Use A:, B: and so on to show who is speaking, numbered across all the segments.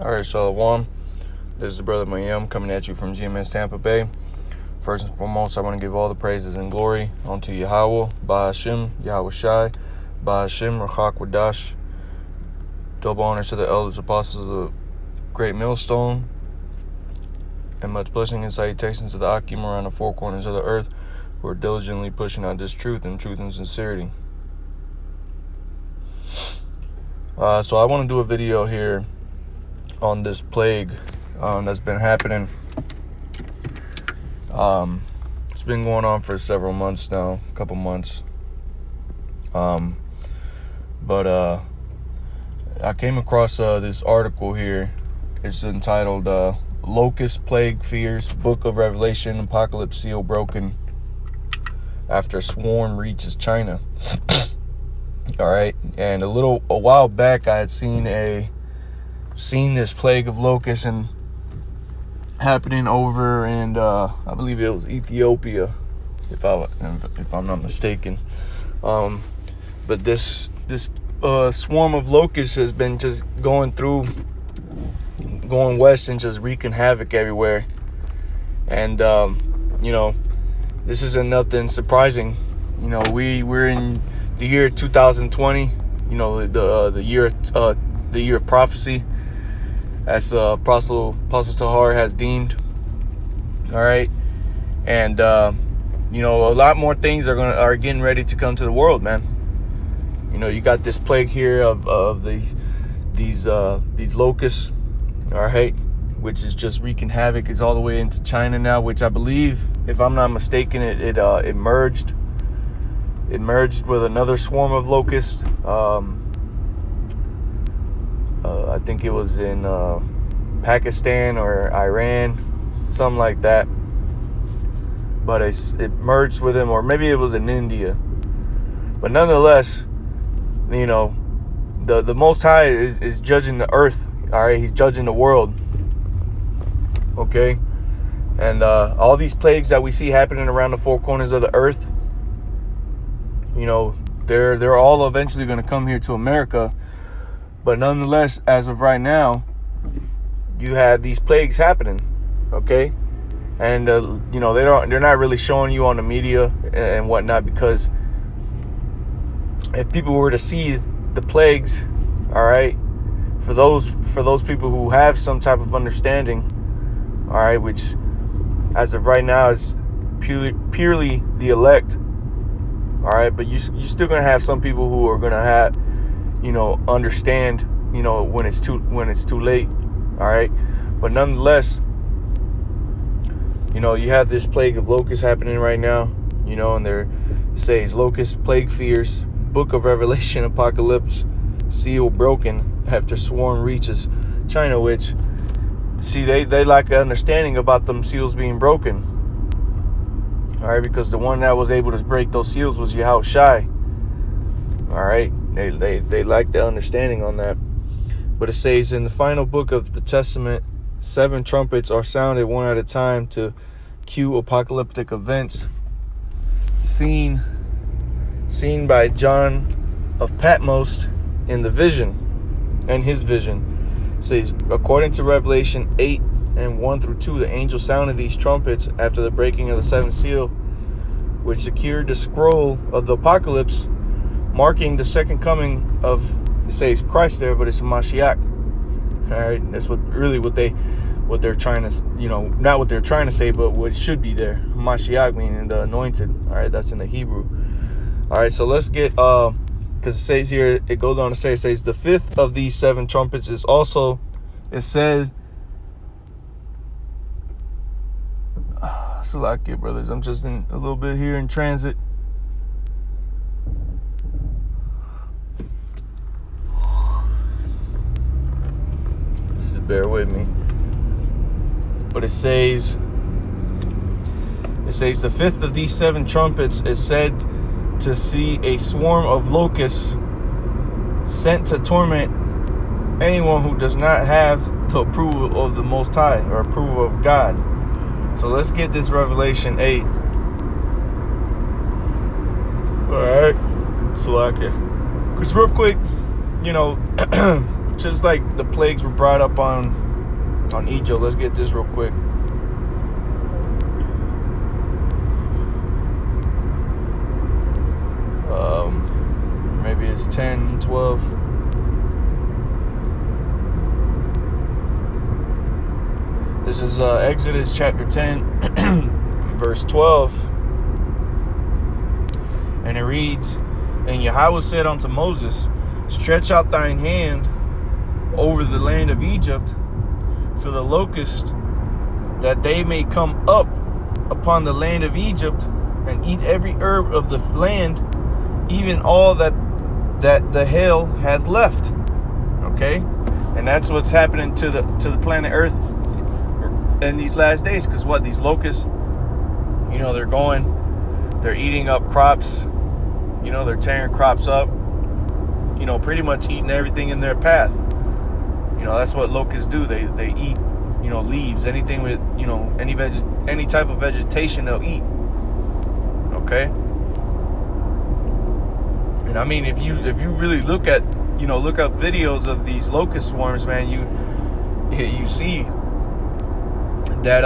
A: All right, Shalom. This is the brother Mayim coming at you from GMS Tampa Bay. First and foremost, I want to give all the praises and glory unto Yahweh, Bahashim, Yahweh Shai, Bahashim, Rachak Wadash. Double honor to the elders, apostles of the Great Millstone, and much blessing and salutations to the Akim around the four corners of the earth who are diligently pushing out this truth and sincerity. So I want to do a video here on this plague that's been happening. It's been going on for several months now, a couple months. But I came across this article here. It's entitled Locust Plague Fears, Book of Revelation, Apocalypse Seal Broken After Swarm Reaches China. All right, and a while back I had seen this plague of locusts and happening over in I believe it was Ethiopia, if I'm not mistaken. But this swarm of locusts has been just going west and just wreaking havoc everywhere. And this isn't nothing surprising. We're in the year 2020. The year of prophecy, as Apostle Tahar has deemed. All right, and a lot more things are getting ready to come to the world, man. You got this plague here of these locusts, all right, which is just wreaking havoc. It's all the way into China now, which I believe, if I'm not mistaken, it merged with another swarm of locusts. I think it was in Pakistan or Iran, something like that. But it merged with them, or maybe it was in India. But nonetheless, the Most High is judging the earth. All right, He's judging the world. Okay, and all these plagues that we see happening around the four corners of the earth, they're all eventually going to come here to America. But nonetheless, as of right now, you have these plagues happening, okay? And they're not really showing you on the media and whatnot, because if people were to see the plagues, all right, for those people who have some type of understanding, all right, which as of right now is purely the elect, all right, but you're still gonna have some people who are gonna have, understand, when it's too late, all right. But nonetheless, you have this plague of locusts happening right now, and it says locust plague fears, Book of Revelation, Apocalypse seal broken after swarm reaches China. Which, see, they lack an understanding about them seals being broken, all right, because the one that was able to break those seals was Yahweh Shai. All right, they lack the understanding on that. But it says in the final book of the Testament, 7 trumpets are sounded one at a time to cue apocalyptic events seen by John of Patmos in the vision, and his vision. It says, according to Revelation 8:1-2, the angel sounded these trumpets after the breaking of the 7th seal, which secured the scroll of the apocalypse, marking the second coming of, it says Christ there, but it's Mashiach. All right, that's what they're trying to, not what they're trying to say, but what it should be there. Mashiach meaning the anointed. All right, that's in the Hebrew. All right, so let's get, because it says here, it goes on to say, it says the 5th of these 7 trumpets is also, it said, Salakia, brothers, I'm just in a little bit here in transit. Bear with me. But it says the 5th of these 7 trumpets is said to see a swarm of locusts sent to torment anyone who does not have the approval of the Most High or approval of God. So let's get this Revelation 8. All right, Salakia. Because real quick, just like the plagues were brought up on Egypt. Let's get this real quick. Maybe it's 10, 12. This is Exodus chapter 10, verse 12. And it reads, "And Yahweh said unto Moses, Stretch out thine hand over the land of Egypt for the locust, that they may come up upon the land of Egypt and eat every herb of the land, even all that the hail hath left." Okay, and that's what's happening to the planet Earth in these last days. Because what, these locusts, they're eating up crops. They're tearing crops up. Pretty much eating everything in their path. That's what locusts do. They eat, leaves, anything with, any type of vegetation they'll eat. Okay. And I mean, if you really look up videos of these locust swarms, man, you see that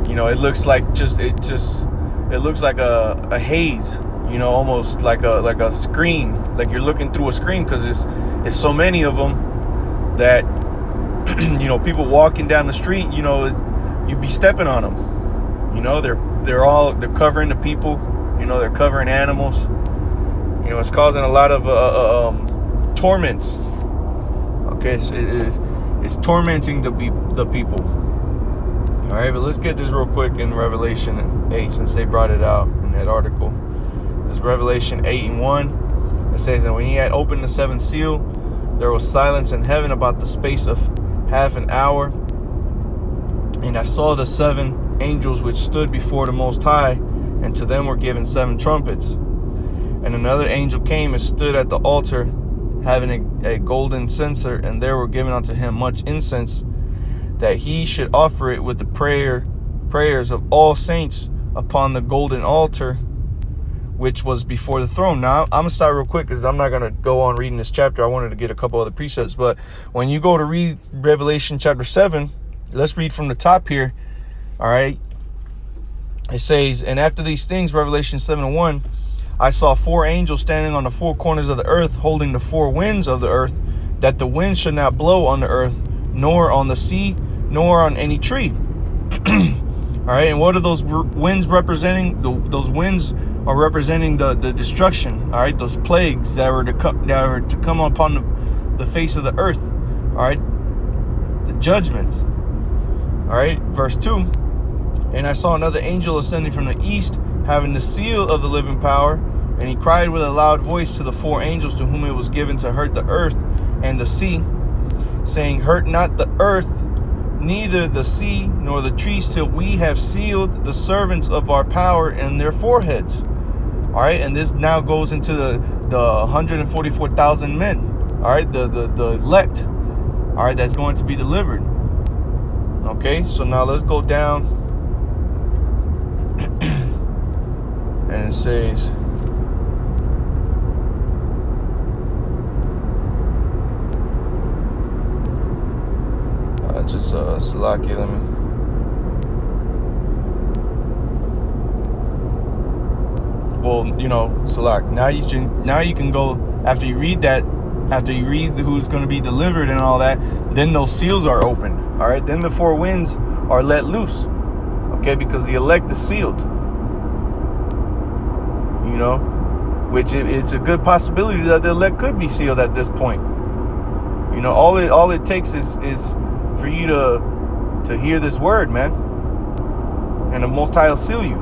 A: it looks like it looks like a haze, almost like a screen, like you're looking through a screen, because it's so many of them that people walking down the street, you'd be stepping on them. They're covering the people, they're covering animals. It's causing a lot of torments. Okay, it's tormenting the people. All right, but let's get this real quick in Revelation 8, since they brought it out in that article. This is Revelation 8:1. It says, "And when he had opened the seventh seal, there was silence in heaven about the space of half an hour. And I saw the 7 angels which stood before the Most High, and to them were given 7 trumpets. And another angel came and stood at the altar, having a golden censer, and there were given unto him much incense, that he should offer it with the prayers of all saints upon the golden altar, which was before the throne." Now, I'm going to start real quick, because I'm not going to go on reading this chapter. I wanted to get a couple other precepts. But when you go to read Revelation chapter 7, let's read from the top here. All right. It says, "And after these things," Revelation 7:1, "I saw 4 angels standing on the 4 corners of the earth, holding the 4 winds of the earth, that the wind should not blow on the earth, nor on the sea, nor on any tree." All right, and what are those winds representing? Those winds are representing the destruction. All right, those plagues that were to come upon the face of the earth. All right, the judgments. All right, verse 2. "And I saw another angel ascending from the east, having the seal of the living power, and he cried with a loud voice to the 4 angels to whom it was given to hurt the earth and the sea, saying, Hurt not the earth, neither the sea, nor the trees, till we have sealed the servants of our power in their foreheads." All right, and this now goes into the 144,000 men. All right, the elect. All right, that's going to be delivered. Okay, so now let's go down. And it says, Salaki, let me. Well, Salak. Now you can go, after you read that, after you read who's going to be delivered and all that, then those seals are opened. All right, then the 4 winds are let loose. Okay, because the elect is sealed. Which it's a good possibility that the elect could be sealed at this point. All it takes is for you to hear this word, man, and the Most High will seal you.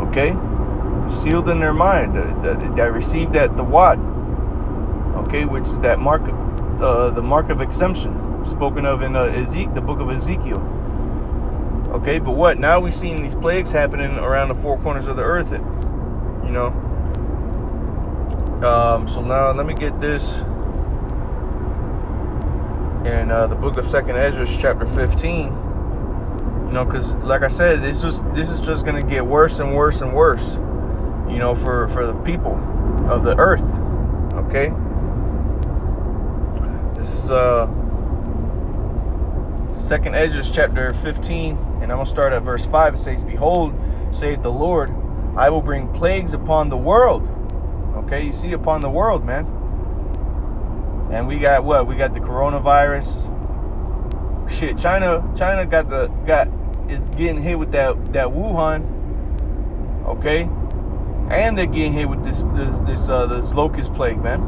A: Okay, sealed in their mind that received the wad. Okay, which is that mark, the mark of exemption spoken of in the book of Ezekiel. Okay, but what? Now we've seen these plagues happening around the 4 corners of the earth. So now let me get this in the book of 2nd Ezra, chapter 15. Because like I said, this is just going to get worse and worse and worse. For the people of the earth. Okay. Second Ezra chapter 15, and I'm going to start at verse 5. It says, "Behold, saith the Lord, I will bring plagues upon the world." Okay, you see, upon the world, man. And we got what? We got the coronavirus. Shit, China it's getting hit with that Wuhan. Okay, and they're getting hit with this locust plague, man.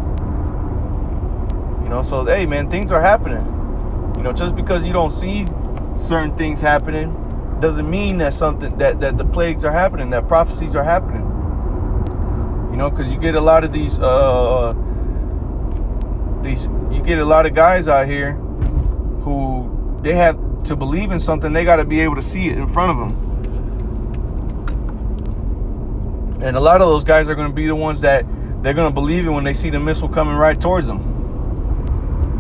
A: You know, so hey, man, things are happening. You know, just because you don't see certain things happening doesn't mean that something that the plagues are happening, that prophecies are happening. You know, because you get a lot of these you get a lot of guys out here who they have to believe in something, they got to be able to see it in front of them. And a lot of those guys are going to be the ones that they're going to believe in when they see the missile coming right towards them.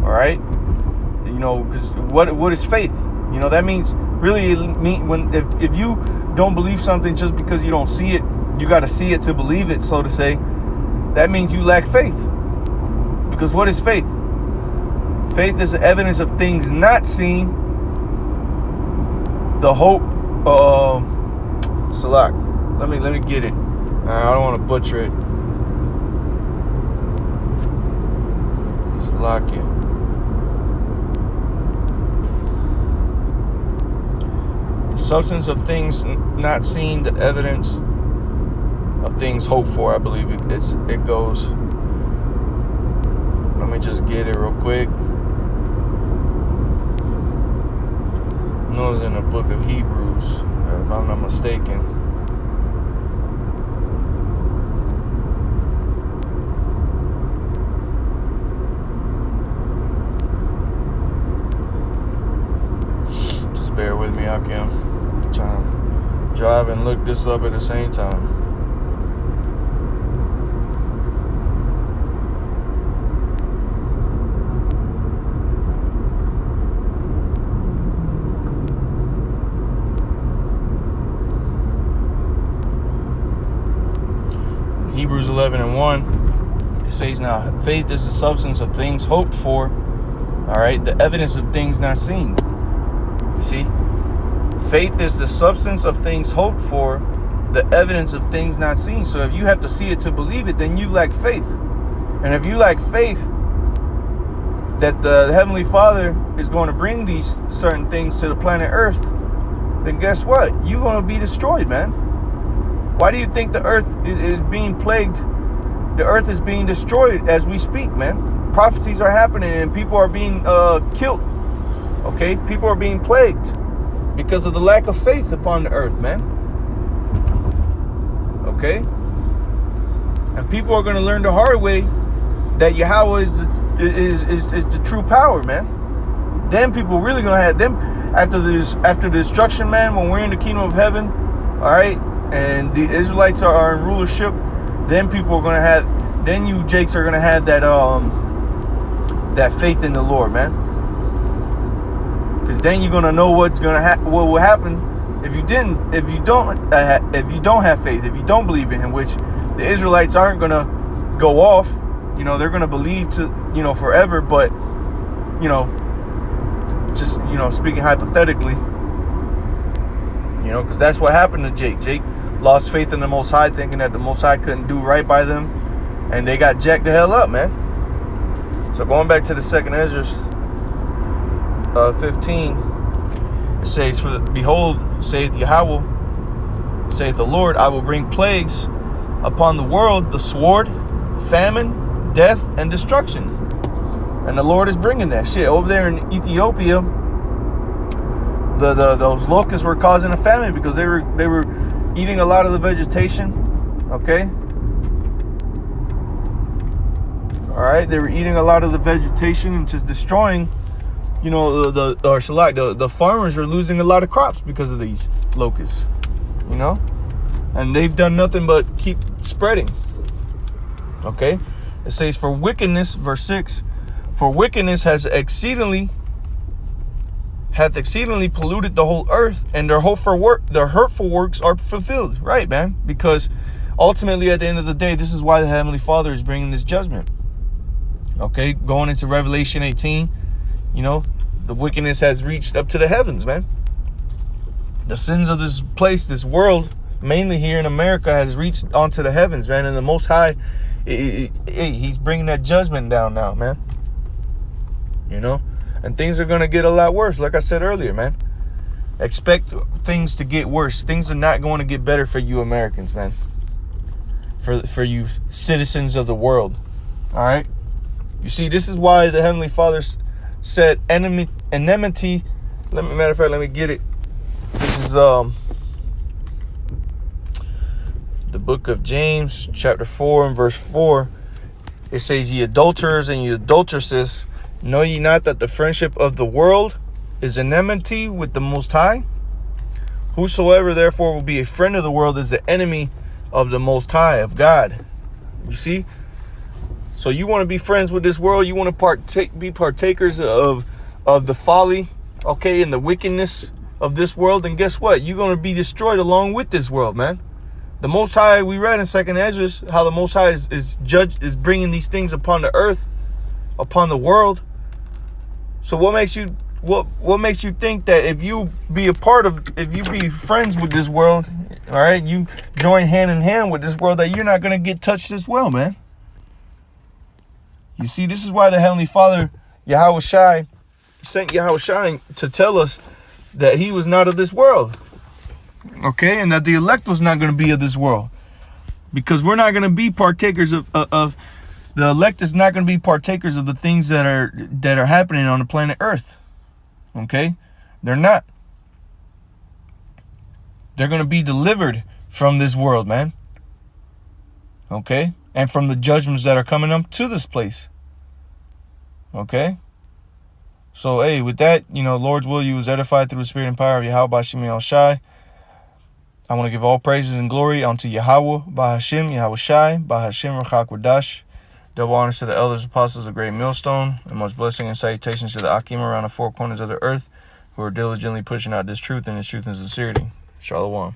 A: All right? You know, because what is faith? You know, that means really if you don't believe something just because you don't see it, you got to see it to believe it, so to say. That means you lack faith. Because what is faith? Faith is the evidence of things not seen. The hope. Salak. Let me get it. I don't want to butcher it. Salakia. The substance of things not seen, the evidence of things hoped for. I believe it goes. Let me just get it real quick. I know it's in the book of Hebrews, if I'm not mistaken. Just bear with me, I'm trying to drive and look this up at the same time. Hebrews 11:1, it says, "Now faith is the substance of things hoped for." All right, the evidence of things not seen. See, faith is the substance of things hoped for, the evidence of things not seen. So if you have to see it to believe it, then you lack faith. And if you lack faith that the Heavenly Father is going to bring these certain things to the planet Earth, then guess what? You're going to be destroyed, man. Why do you think the earth is being plagued? The earth is being destroyed as we speak, man. Prophecies are happening and people are being killed. Okay? People are being plagued because of the lack of faith upon the earth, man. Okay? And people are going to learn the hard way that Yahweh is the true power, man. Then people really going to have them after the destruction, man, when we're in the kingdom of heaven, all right? And the Israelites are in rulership, then people are going to have, then you Jakes are going to have that faith in the Lord, man. Because then you're going to know what will happen if you don't have faith, if you don't believe in Him, which the Israelites aren't going to go off. You know, they're going to believe forever, but just speaking hypothetically, because that's what happened to Jake. Jake lost faith in the Most High, thinking that the Most High couldn't do right by them, and they got jacked the hell up, man. So going back to the second Ezra 15, it says, "For behold, saith Yahweh, saith the Lord, I will bring plagues upon the world, the sword, famine, death, and destruction." And the Lord is bringing that shit over there in Ethiopia. Those locusts were causing a famine because they were eating a lot of the vegetation. Okay. All right, they were eating a lot of the vegetation and just destroying. The farmers are losing a lot of crops because of these locusts. And they've done nothing but keep spreading. Okay. It says, "For wickedness," verse 6, "for wickedness hath exceedingly polluted the whole earth, and their hurtful works are fulfilled." Right, man? Because ultimately, at the end of the day, this is why the Heavenly Father is bringing this judgment. Okay, going into Revelation 18, You know, the wickedness has reached up to the heavens, man. The sins of this place, this world, mainly here in America, has reached onto the heavens, man. And the Most High, he's bringing that judgment down now, man. You know, and things are going to get a lot worse. Like I said earlier, man, expect things to get worse. Things are not going to get better for you Americans, man. For you citizens of the world. All right. You see, this is why the Heavenly Father said enmity. Matter of fact, let me get it. This is the book of James, chapter 4 and verse 4. It says, ye adulterers and ye adulteresses, know ye not that the friendship of the world is enmity with the Most High? Whosoever therefore will be a friend of the world is the enemy of the Most High, of God. You see? So you want to be friends with this world? You want to be partakers of the folly, okay, and the wickedness of this world? And guess what? You're going to be destroyed along with this world, man. The Most High, we read in 2nd Ezra how the Most High is bringing these things upon the earth, upon the world. So what makes you think that if you be friends with this world, all right, you join hand in hand with this world, that you're not going to get touched as well, man? You see, this is why the Heavenly Father, Yahawashi, sent Yahawashi to tell us that he was not of this world. Okay, and that the elect was not going to be of this world. Because we're not going to be partakers of the elect is not going to be partakers of the things that are happening on the planet Earth. Okay? They're not. They're going to be delivered from this world, man. Okay? And from the judgments that are coming up to this place. Okay? So, hey, with that, you know, Lord's will, you was edified through the spirit and power of Yahweh Bashim Yahushai. I want to give all praises and glory unto Yahweh, Bahashim, Yahushai, Bahashim, Rachak Wadash. Double honors to the elders, apostles of Great Millstone, and much blessing and salutations to the Akim around the four corners of the earth, who are diligently pushing out this truth and this truth and sincerity. Shalom.